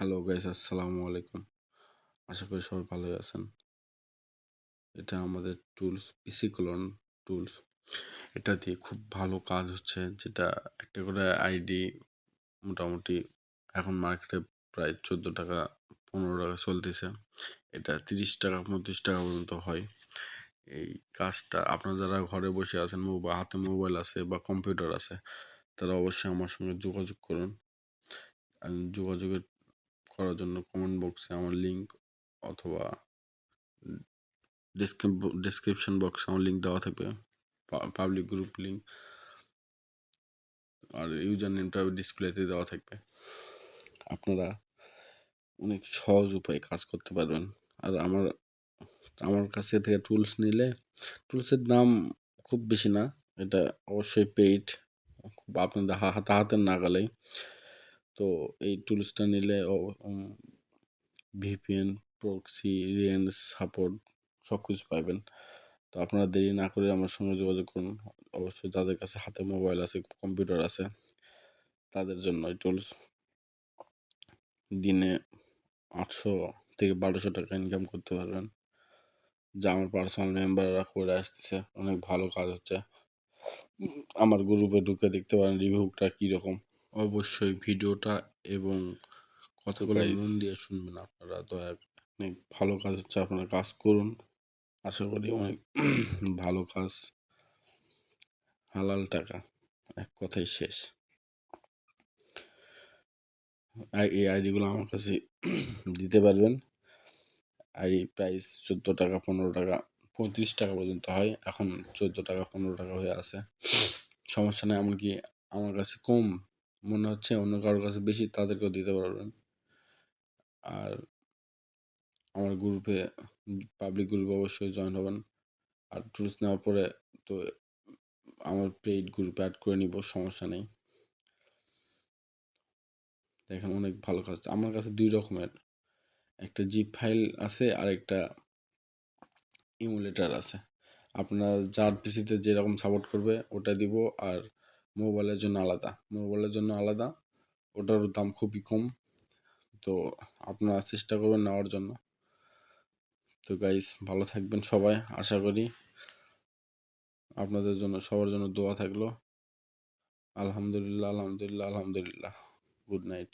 Hello guys, আসসালামু আলাইকুম। আশা করি সবাই ভালোই আছেন। এটা আমাদের টুলস পিসি ক্লোন টুলস। এটা দিয়ে খুব ভালো কাজ হচ্ছে, যেটা একটা করে আইডি মোটামুটি এখন মার্কেটে প্রায় 14 টাকা 15 টাকা চলতেছে। এটা 30 টাকা 35 টাকা পর্যন্ত হয়। এই কাজটা আপনারা যারা ঘরে বসে আছেন, হাতে মোবাইল আছে বা কম্পিউটার আছে, তারা অবশ্যই আমার সঙ্গে যোগাযোগ করুন। যোগাযোগের করার জন্য কমেন্ট বক্সে আমার লিঙ্ক অথবা ডেসক্রিপশন বক্সে আমার লিঙ্ক দেওয়া থাকবে, পাবলিক গ্রুপ লিঙ্ক, আর ইউজার নেমটা ডিসপ্লেতে দেওয়া থাকবে। আপনারা অনেক সহজ উপায়ে কাজ করতে পারবেন। আর আমার কাছে থেকে টুলস নিলে, টুলসের দাম খুব বেশি না, এটা অবশ্যই পেইড, খুব আপনাদের হাতের নাগালেই। তো এই টুলসটা নিলে ভিপিএন, প্রক্সি, রেঞ্জ সাপোর্ট সব কিছু পাবেন। তো আপনারা দেরি না করে আমার সঙ্গে যোগাযোগ করুন। অবশ্যই যাদের কাছে হাতে মোবাইল আছে, কম্পিউটার আছে, তাদের জন্য এই টুলস। দিনে 800 থেকে 1200 টাকা ইনকাম করতে পারবেন, যা আমার পার্সোনাল মেম্বাররা করে আসতেছে। অনেক ভালো কাজ হচ্ছে। আমার গ্রুপে ঢুকে দেখতে পারেন রিভিউটা কীরকম। অবশ্যই ভিডিওটা এবং কথাগুলো মন দিয়ে শুনবেন আপনারা, অনেক ভালো কাজ হচ্ছে, আপনারা কাজ করুন। আশা করি অনেক ভালো কাজ, হালাল টাকা, এক কথাই শেষ। এই আইডিগুলো আমার কাছে দিতে পারবেন। আইডি প্রাইস 14 টাকা 15 টাকা 35 টাকা পর্যন্ত হয়, এখন 14 টাকা 15 টাকা হয়ে আছে। সমস্যা নেই, এমনকি আমার কাছে কম মনে হচ্ছে অন্য কারোর কাছে বেশি, তাদেরকেও দিতে পারবেন। আর আমার গ্রুপে, পাবলিক গ্রুপে অবশ্যই জয়েন হবেন। আর টুলস নেওয়ার পরে তো আমার পেইড গ্রুপে অ্যাড করে নিব, সমস্যা নেই। দেখেন অনেক ভালো কাজ। আমার কাছে 2 রকমের, একটা জিপ ফাইল আছে আর একটা ইমুলেটার আছে। আপনার যার পিসিতে যেরকম সাপোর্ট করবে ওটা দিব। আর মোবাইলের জন্য আলাদা, ওটার দাম খুবই কম। তো আপনারা চেষ্টা করবেন নেওয়ার জন্য। তো গাইস, ভালো থাকবেন সবাই। আশা করি আপনাদের জন্য, সবার জন্য দোয়া থাকলো। আলহামদুলিল্লাহ, আলহামদুলিল্লাহ, আলহামদুলিল্লাহ। Good night.